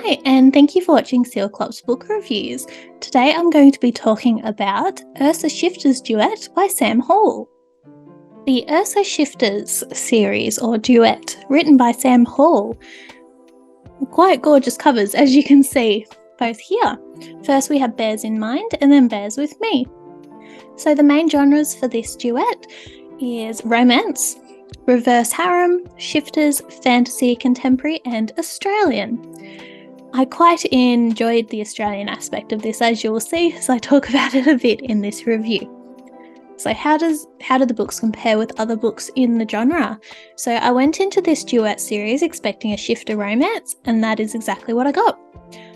Hi, and thank you for watching Sealclops Book Reviews. Today I'm going to be talking about Ursa Shifters Duet by Sam Hall. The Ursa Shifters series, or duet, written by Sam Hall. Quite gorgeous covers, as you can see, both here. First we have Bears in Mind, and then Bears with Me. So the main genres for this duet is romance, reverse harem, shifters, fantasy, contemporary, and Australian. I quite enjoyed the Australian aspect of this, as you will see, as I talk about it a bit in this review. So how do the books compare with other books in the genre? So I went into this duet series expecting a shifter romance, and that is exactly what I got.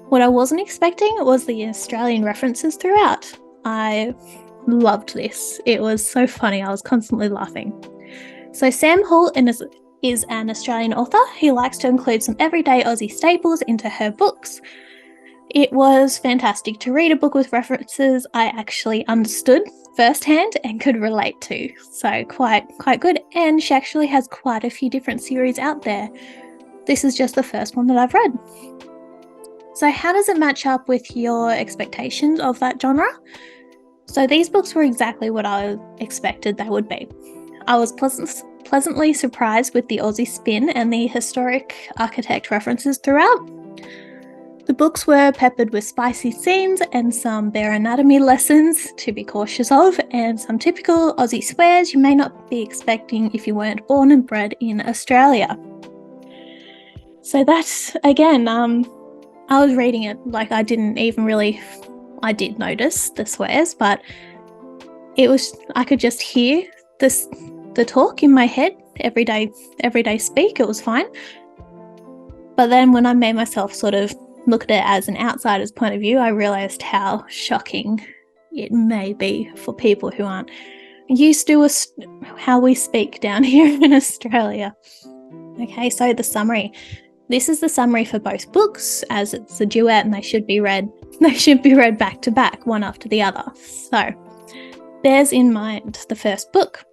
What I wasn't expecting was the Australian references throughout. I loved this. It was so funny. I was constantly laughing. So Sam Hall is an Australian author who likes to include some everyday Aussie staples into her books. It was fantastic to read a book with references I actually understood firsthand and could relate to. So quite good. And she actually has quite a few different series out there. This is just the first one that I've read. So how does it match up with your expectations of that genre? So these books were exactly what I expected they would be. I was pleasantly surprised with the Aussie spin and the historic architect references throughout. The books were peppered with spicy scenes and some bare anatomy lessons to be cautious of, and some typical Aussie swears you may not be expecting if you weren't born and bred in Australia. So that's, again, I was reading it like I did notice the swears, but I could just hear the talk in my head, everyday speak. It was fine. But then when I made myself sort of look at it as an outsider's point of view, I realised how shocking it may be for people who aren't used to how we speak down here in Australia. Okay, so the summary. This is the summary for both books, as it's a duet and they should be read back to back, one after the other. So, Bears in Mind, the first book.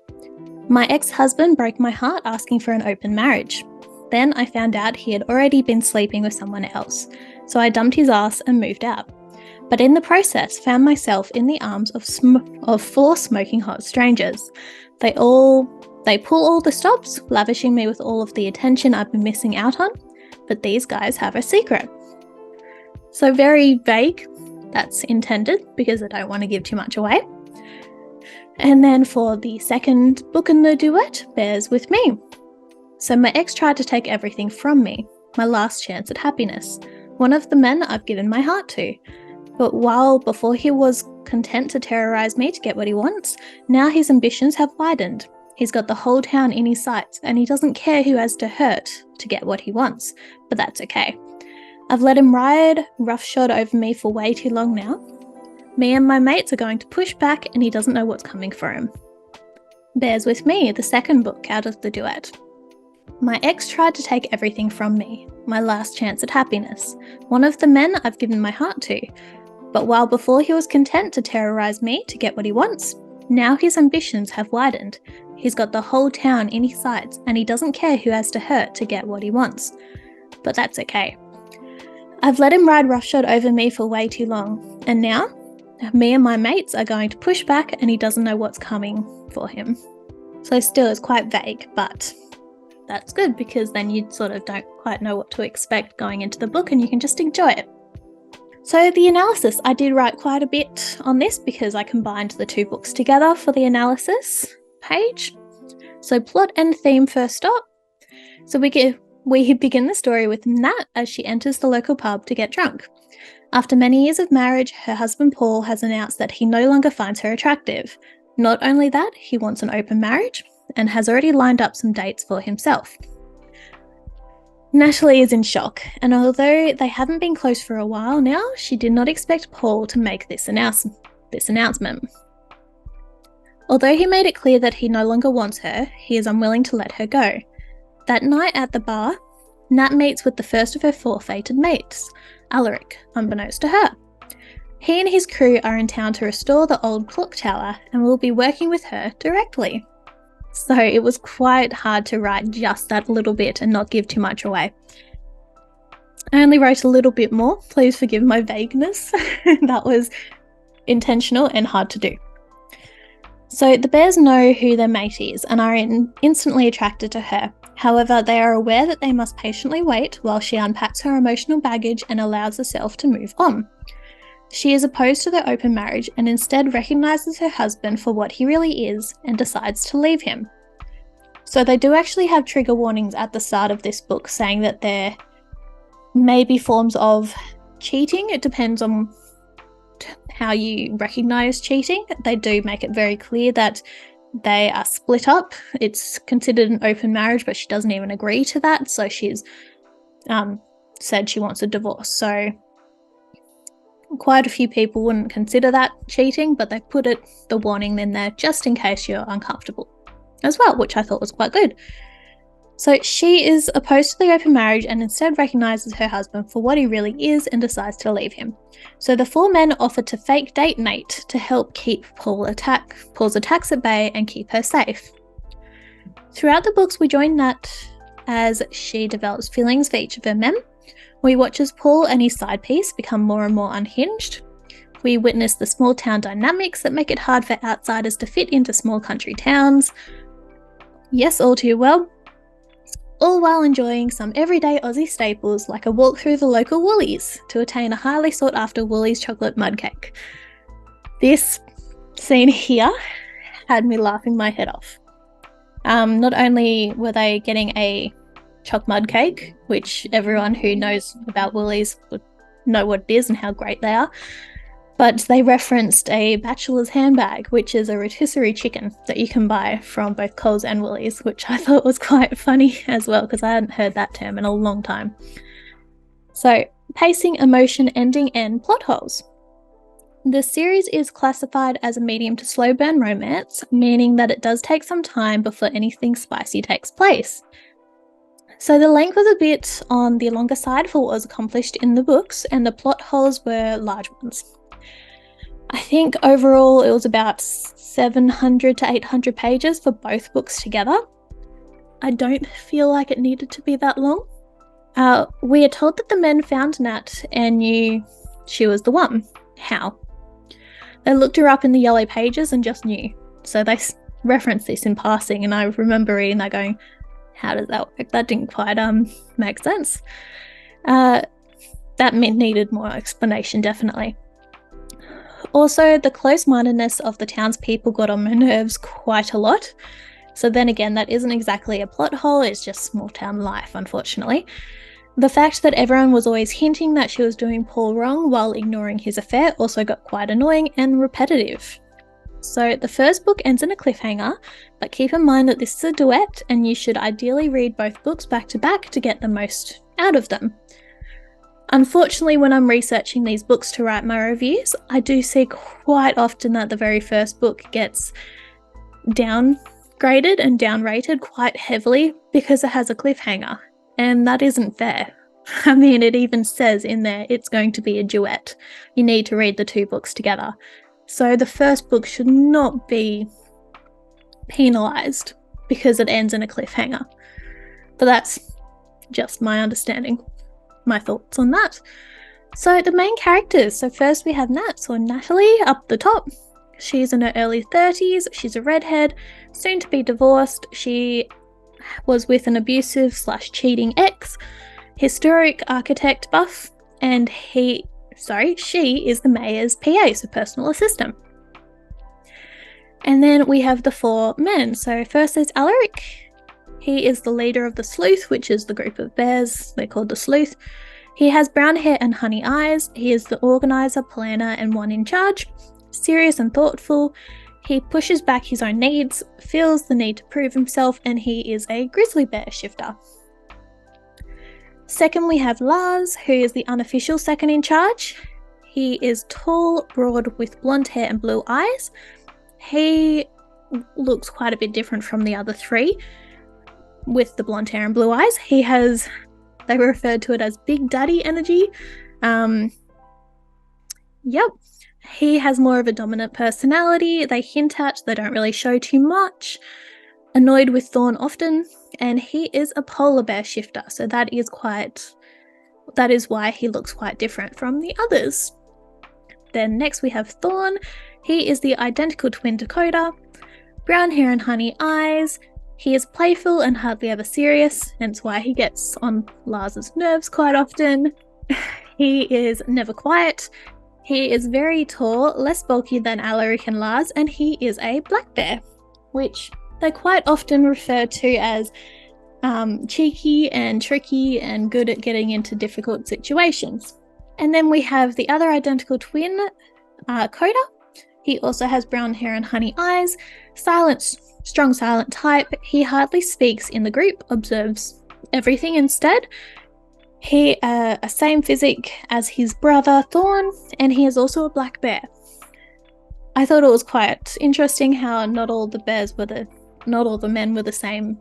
My ex-husband broke my heart asking for an open marriage. Then I found out he had already been sleeping with someone else, so I dumped his ass and moved out. But in the process, found myself in the arms of four smoking hot strangers. They pull all the stops, lavishing me with all of the attention I've been missing out on, but these guys have a secret. So very vague, that's intended, because I don't want to give too much away. And then for the second book in the duet, Bears with Me. So my ex tried to take everything from me, my last chance at happiness, one of the men I've given my heart to. But before he was content to terrorise me to get what he wants, now his ambitions have widened. He's got the whole town in his sights, and he doesn't care who has to hurt to get what he wants, but that's okay. I've let him ride roughshod over me for way too long now. Me and my mates are going to push back, and he doesn't know what's coming for him. Bears with Me, the second book out of the duet. My ex tried to take everything from me, my last chance at happiness, one of the men I've given my heart to. But before he was content to terrorise me to get what he wants, now his ambitions have widened. He's got the whole town in his sights, and he doesn't care who has to hurt to get what he wants. But that's okay. I've let him ride roughshod over me for way too long, and now me and my mates are going to push back, and he doesn't know what's coming for him. So still it's quite vague, but that's good, because then you sort of don't quite know what to expect going into the book and you can just enjoy it. So the analysis, I did write quite a bit on this because I combined the two books together for the analysis page. So plot and theme first up. So we begin the story with Nat as she enters the local pub to get drunk. After many years of marriage, her husband Paul has announced that he no longer finds her attractive. Not only that, he wants an open marriage and has already lined up some dates for himself. Natalie is in shock, and although they haven't been close for a while now, she did not expect Paul to make this announcement. Although he made it clear that he no longer wants her, he is unwilling to let her go. That night at the bar, Nat meets with the first of her four fated mates, Alaric, unbeknownst to her. He and his crew are in town to restore the old clock tower and will be working with her directly. So it was quite hard to write just that little bit and not give too much away. I only wrote a little bit more. Please forgive my vagueness. That was intentional and hard to do. So the bears know who their mate is and are instantly attracted to her. However, they are aware that they must patiently wait while she unpacks her emotional baggage and allows herself to move on. She is opposed to their open marriage and instead recognises her husband for what he really is and decides to leave him. So they do actually have trigger warnings at the start of this book saying that there may be forms of cheating. It depends on how you recognise cheating. They do make it very clear that they are split up. It's considered an open marriage, but she doesn't even agree to that. So she's said she wants a divorce. So quite a few people wouldn't consider that cheating, but they put the warning in there just in case you're uncomfortable as well, which I thought was quite good. So she is opposed to the open marriage and instead recognises her husband for what he really is and decides to leave him. So the 4 men offer to fake date Nate to help keep Paul's attacks at bay and keep her safe. Throughout the books, we join Nat as she develops feelings for each of her men. We watch as Paul and his side piece become more and more unhinged. We witness the small town dynamics that make it hard for outsiders to fit into small country towns. Yes, all too well. All while enjoying some everyday Aussie staples like a walk through the local Woolies to attain a highly sought after Woolies chocolate mud cake. This scene here had me laughing my head off. Not only were they getting a choc mud cake, which everyone who knows about Woolies would know what it is and how great they are, but they referenced a bachelor's handbag, which is a rotisserie chicken that you can buy from both Coles and Woolies, which I thought was quite funny as well because I hadn't heard that term in a long time. So, pacing, emotion, ending, and plot holes. The series is classified as a medium to slow burn romance, meaning that it does take some time before anything spicy takes place. So the length was a bit on the longer side for what was accomplished in the books, and the plot holes were large ones. I think overall it was about 700 to 800 pages for both books together. I don't feel like it needed to be that long. We are told that the men found Nat and knew she was the one. How? They looked her up in the yellow pages and just knew. So they referenced this in passing, and I remember reading that going, how does that work? That didn't quite make sense. That needed more explanation, definitely. Also, the close-mindedness of the townspeople got on my nerves quite a lot. So then again, that isn't exactly a plot hole, it's just small town life, unfortunately. The fact that everyone was always hinting that she was doing Paul wrong while ignoring his affair also got quite annoying and repetitive. So the first book ends in a cliffhanger, but keep in mind that this is a duet and you should ideally read both books back to back to get the most out of them. Unfortunately, when I'm researching these books to write my reviews, I do see quite often that the very first book gets downgraded and downrated quite heavily because it has a cliffhanger, and that isn't fair. I mean, it even says in there it's going to be a duet. You need to read the 2 books together. So the first book should not be penalised because it ends in a cliffhanger. But that's just my understanding. My thoughts on that. So the main characters. So first we have Nat, or Natalie, up the top. She's in her early 30s. She's a redhead, soon to be divorced. She was with an abusive/cheating ex, historic architect buff, and she is the mayor's PA, so personal assistant. And then we have the 4 men. So first there's Alaric. He is the leader of the Sleuth, which is the group of bears. They're called the Sleuth. He has brown hair and honey eyes. He is the organizer, planner, and one in charge. Serious and thoughtful. He pushes back his own needs, feels the need to prove himself, and he is a grizzly bear shifter. Second, we have Lars, who is the unofficial second in charge. He is tall, broad, with blonde hair and blue eyes. He looks quite a bit different from the other 3. With the blonde hair and blue eyes, they referred to it as Big Daddy energy. He has more of a dominant personality. They hint at, they don't really show too much. Annoyed with Thorn often, and he is a polar bear shifter, so that is quite that is why he looks quite different from the others. Then next we have Thorn. He is the identical twin Dakota. Brown hair and honey eyes. He is playful and hardly ever serious, hence why he gets on Lars's nerves quite often. He is never quiet. He is very tall, less bulky than Alaric and Lars, and he is a black bear, which they quite often refer to as cheeky and tricky and good at getting into difficult situations. And then we have the other identical twin, Coda. He also has brown hair and honey eyes, strong silent type. He hardly speaks in the group, observes everything instead. He a same physique as his brother Thorn, and he is also a black bear. I thought it was quite interesting how not all the men were the same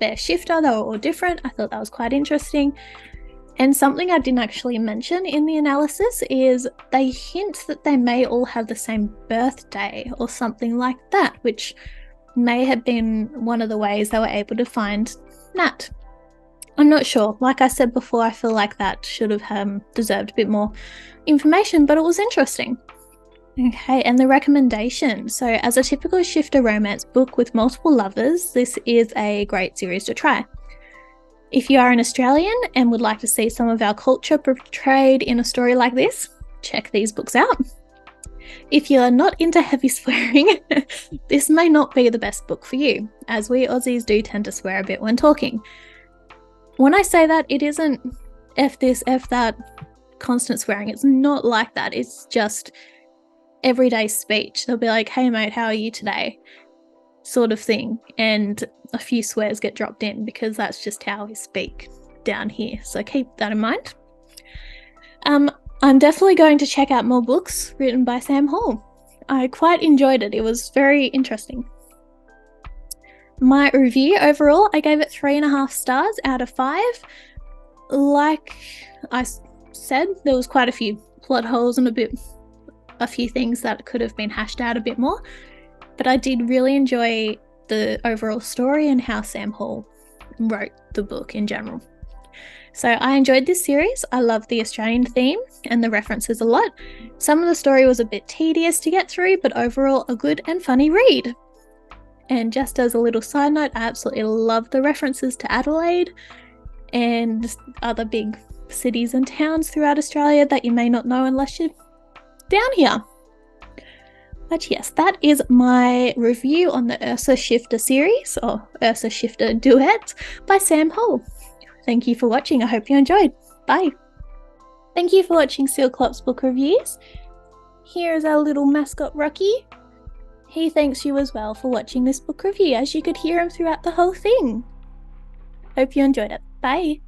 bear shifter. They were all different. I thought that was quite interesting. And something I didn't actually mention in the analysis is they hint that they may all have the same birthday or something like that, which may have been one of the ways they were able to find Nat. I'm not sure. Like I said before, I feel like that should have deserved a bit more information, but it was interesting. Okay, and the recommendation. So as a typical shifter romance book with multiple lovers, this is a great series to try. If you are an Australian and would like to see some of our culture portrayed in a story like this, check these books out. If you are not into heavy swearing, this may not be the best book for you, as we Aussies do tend to swear a bit when talking. When I say that, it isn't F this, F that, constant swearing. It's not like that. It's just everyday speech. They'll be like, hey mate, how are you today? Sort of thing. And a few swears get dropped in because that's just how we speak down here. So keep that in mind. I'm definitely going to check out more books written by Sam Hall. I quite enjoyed it. It was very interesting. My review overall, I gave it 3.5 stars out of 5. Like I said, there was quite a few plot holes and a few things that could have been hashed out a bit more, but I did really enjoy the overall story and how Sam Hall wrote the book in general. So I enjoyed this series. I love the Australian theme and the references a lot. Some of the story was a bit tedious to get through, but overall a good and funny read. And just as a little side note, I absolutely love the references to Adelaide and other big cities and towns throughout Australia that you may not know unless you're down here. But yes, that is my review on the Ursa Shifter series, or Ursa Shifter Duet, by Sam Hall. Thank you for watching. I hope you enjoyed. Bye. Thank you for watching Sealclops book reviews. Here is our little mascot Rocky. He thanks you as well for watching this book review, as you could hear him throughout the whole thing. Hope you enjoyed it. Bye.